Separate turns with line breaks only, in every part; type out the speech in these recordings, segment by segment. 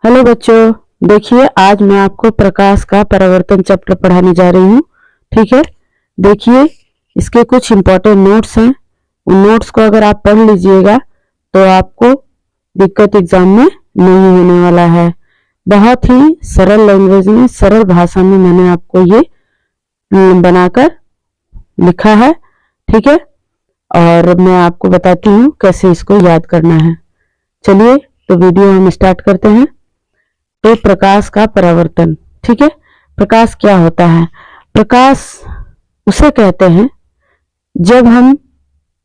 Hello बच्चों, देखिए आज मैं आपको प्रकाश का परावर्तन चैप्टर पढ़ाने जा रही हूँ। ठीक है, देखिए इसके कुछ इम्पोर्टेंट नोट्स हैं। उन नोट्स को अगर आप पढ़ लीजिएगा तो आपको दिक्कत एग्जाम में नहीं होने वाला है। बहुत ही सरल लैंग्वेज में, सरल भाषा में मैंने आपको ये बनाकर लिखा है। ठीक है, और मैं आपको बताती हूँ कैसे इसको याद करना है। चलिए तो वीडियो हम स्टार्ट करते हैं। तो प्रकाश का परावर्तन। ठीक है, प्रकाश क्या होता है? प्रकाश उसे कहते हैं जब हम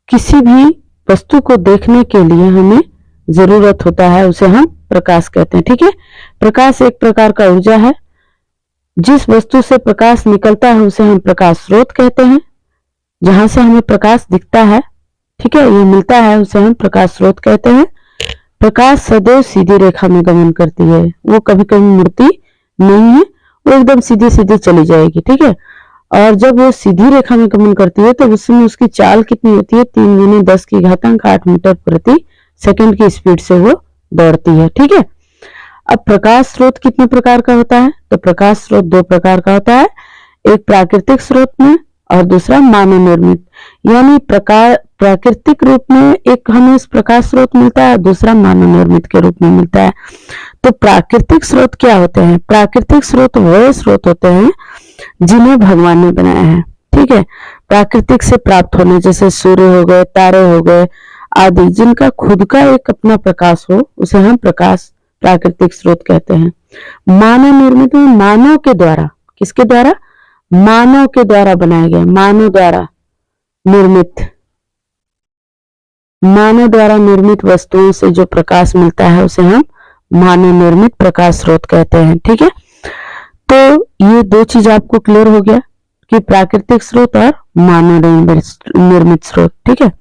किसी भी वस्तु को देखने के लिए हमें जरूरत होता है, उसे हम प्रकाश कहते हैं। ठीक है, प्रकाश एक प्रकार का ऊर्जा है। जिस वस्तु से प्रकाश निकलता है उसे हम प्रकाश स्रोत कहते हैं। जहां से हमें प्रकाश दिखता है, ठीक है, ये मिलता है, उसे हम प्रकाश स्रोत कहते हैं। प्रकाश सदैव सीधी रेखा में गमन करती है, वो कभी कभी मुड़ती नहीं है, वो एकदम सीधी सीधी चली जाएगी। ठीक है, और जब वो सीधी रेखा में गमन करती है तो उसमें उसकी चाल कितनी होती है? 3 × 10⁸ मीटर प्रति सेकंड की स्पीड से वो दौड़ती है। ठीक है, अब प्रकाश स्रोत कितने प्रकार का होता है? तो प्रकाश स्रोत 2 प्रकार का होता है, एक प्राकृतिक स्रोत में और दूसरा मानव निर्मित। यानी प्राकृतिक रूप में एक हमें प्रकाश स्रोत मिलता है, दूसरा मानव निर्मित के रूप में मिलता है। तो प्राकृतिक स्रोत क्या होते हैं? प्राकृतिक स्रोत वह स्रोत होते हैं जिन्हें भगवान ने बनाया है। ठीक है, प्राकृतिक से प्राप्त होने, जैसे सूर्य हो गए, तारे हो गए आदि, जिनका खुद का एक अपना प्रकाश हो, उसे हम प्रकाश प्राकृतिक स्रोत कहते हैं। मानव निर्मित में मानव के द्वारा, किसके द्वारा? मानव के द्वारा बनाए गए, मानव द्वारा निर्मित वस्तुओं से जो प्रकाश मिलता है उसे हम मानव निर्मित प्रकाश स्रोत कहते हैं। ठीक है, तो ये 2 चीज आपको क्लियर हो गया कि प्राकृतिक स्रोत और मानव निर्मित स्रोत। ठीक है,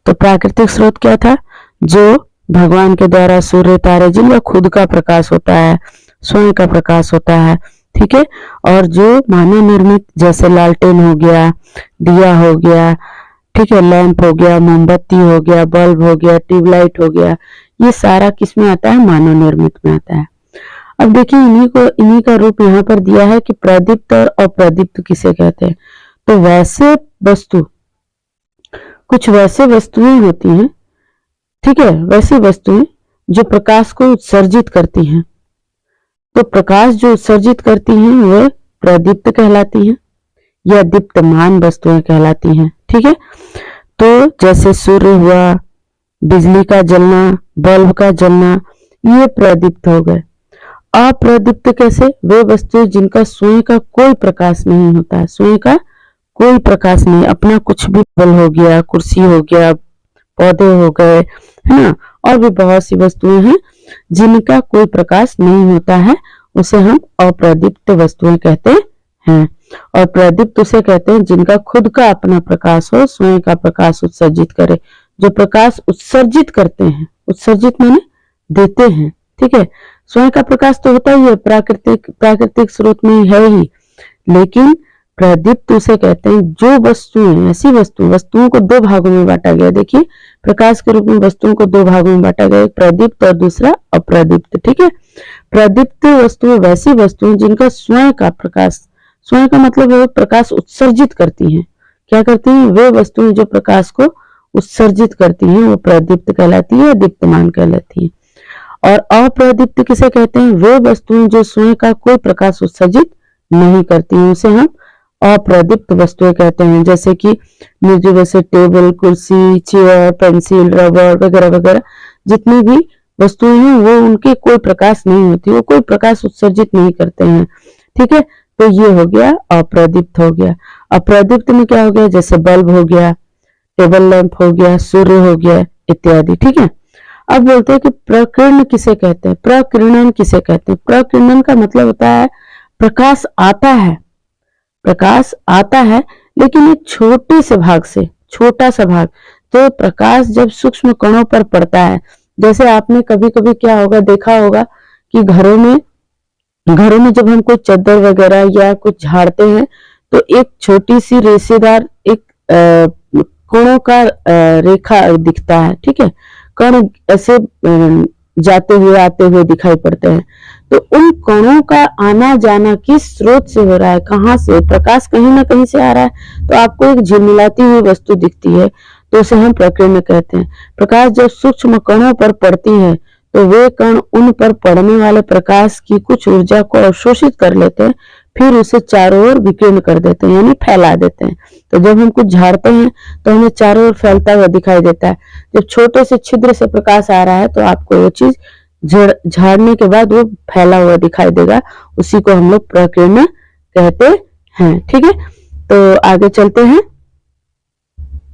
तो प्राकृतिक स्रोत क्या था? जो भगवान के द्वारा सूर्य, तारे, जिनका खुद का प्रकाश होता है, स्वयं का प्रकाश होता है। ठीक है, और जो मानव निर्मित, जैसे लालटेन हो गया, दिया हो गया, ठीक है, लैंप हो गया, मोमबत्ती हो गया, बल्ब हो गया, ट्यूबलाइट हो गया, ये सारा किस में आता है? मानव निर्मित में आता है। अब देखिए इन्हीं का रूप यहाँ पर दिया है कि प्रदीप्त और अप्रदीप्त किसे कहते हैं। तो वैसे वस्तु, कुछ वैसे वस्तुएं होती हैं, ठीक है, वैसी वस्तुएं जो प्रकाश को उत्सर्जित करती हैं। तो प्रकाश जो उत्सर्जित करती हैं वह प्रदीप्त कहलाती हैं या दीप्तमान वस्तुएं कहलाती हैं। ठीक है, तो जैसे सूर्य हुआ, बिजली का जलना, बल्ब का जलना, ये प्रदीप्त हो गए। अप्रदीप्त कैसे? वे वस्तुएं जिनका स्वयं का कोई प्रकाश नहीं होता है, स्वयं का कोई प्रकाश नहीं, अपना कुछ भी, बल हो गया, कुर्सी हो गया, पौधे हो गए, है ना, और भी बहुत सी वस्तुएं हैं जिनका कोई प्रकाश नहीं होता है, उसे हम अप्रदीप्त वस्तुएं कहते हैं। और प्रदीप्त उसे कहते हैं जिनका खुद का अपना प्रकाश हो, स्वयं का प्रकाश उत्सर्जित करे। जो प्रकाश उत्सर्जित करते हैं, उत्सर्जित माने देते हैं। ठीक है, स्वयं का प्रकाश तो होता ही है, प्राकृतिक स्रोत में है ही, लेकिन प्रदीप्त उसे कहते हैं जो वस्तुएं, ऐसी वस्तुओं को 2 भागों में बांटा गया। देखिए, प्रकाश के रूप में वस्तुओं को 2 भागों में बांटा गया, एक प्रदीप्त और दूसरा अप्रदीप्त। ठीक है, प्रदीप्त वस्तुएं वैसी वस्तुएं जिनका स्वयं का प्रकाश, स्वयं का मतलब है प्रकाश उत्सर्जित करती हैं। क्या करती हैं? वे वस्तुएं जो प्रकाश को उत्सर्जित करती हैं वो प्रदीप्त कहलाती है, दीप्तमान कहलाती है। और अप्रदीप्त किसे कहते हैं? वे वस्तुएं जो स्वयं का कोई प्रकाश उत्सर्जित नहीं करती हैं, उसे हम अप्रदीप्त वस्तुएं कहते हैं। जैसे कि जैसे टेबल, कुर्सी, चेयर, पेंसिल, रबर वगैरह वगैरह, जितनी भी वस्तुएं हैं वो उनके कोई प्रकाश नहीं होती, वो कोई प्रकाश उत्सर्जित नहीं करते हैं। ठीक है, तो ये हो गया अप्रदीप्त हो गया। अप्रदीप्त में क्या हो गया? जैसे बल्ब हो गया, टेबल लैंप हो गया, सूर्य हो गया इत्यादि। ठीक है, अब बोलते हैं कि प्रकीर्ण किसे कहते हैं? प्रकीर्णन किसे कहते हैं? प्रकीर्णन का मतलब होता है प्रकाश आता है, प्रकाश आता है लेकिन एक छोटे से भाग से, छोटा सा भाग। तो प्रकाश जब सूक्ष्म कणों पर पड़ता है, जैसे आपने कभी कभी क्या होगा, देखा होगा कि घरों में जब हम कोई चादर वगैरह या कुछ झाड़ते हैं तो एक छोटी सी रेशेदार एक कोणों का रेखा दिखता है। ठीक है, कण ऐसे जाते हुए आते हुए दिखाई पड़ते हैं। तो उन कणों का आना जाना किस स्रोत से हो रहा है, कहाँ से? प्रकाश कहीं ना कहीं से आ रहा है। तो आपको एक झिलमिलाती हुई वस्तु दिखती है तो उसे हम प्रकीर्ण कहते हैं। प्रकाश जब सूक्ष्म कणों पर पड़ती है तो वे कण उन पर पड़ने वाले प्रकाश की कुछ ऊर्जा को अवशोषित कर लेते हैं, फिर उसे चारों ओर विकीर्ण कर देते हैं, यानी फैला देते हैं। तो जब हम कुछ झाड़ते हैं तो हमें चारों ओर फैलता हुआ दिखाई देता है। जब छोटे से छिद्र से प्रकाश आ रहा है तो आपको वो चीज झाड़ने के बाद वो फैला हुआ दिखाई देगा, उसी को हम लोग प्रकीर्ण कहते हैं। ठीक है, तो आगे चलते हैं।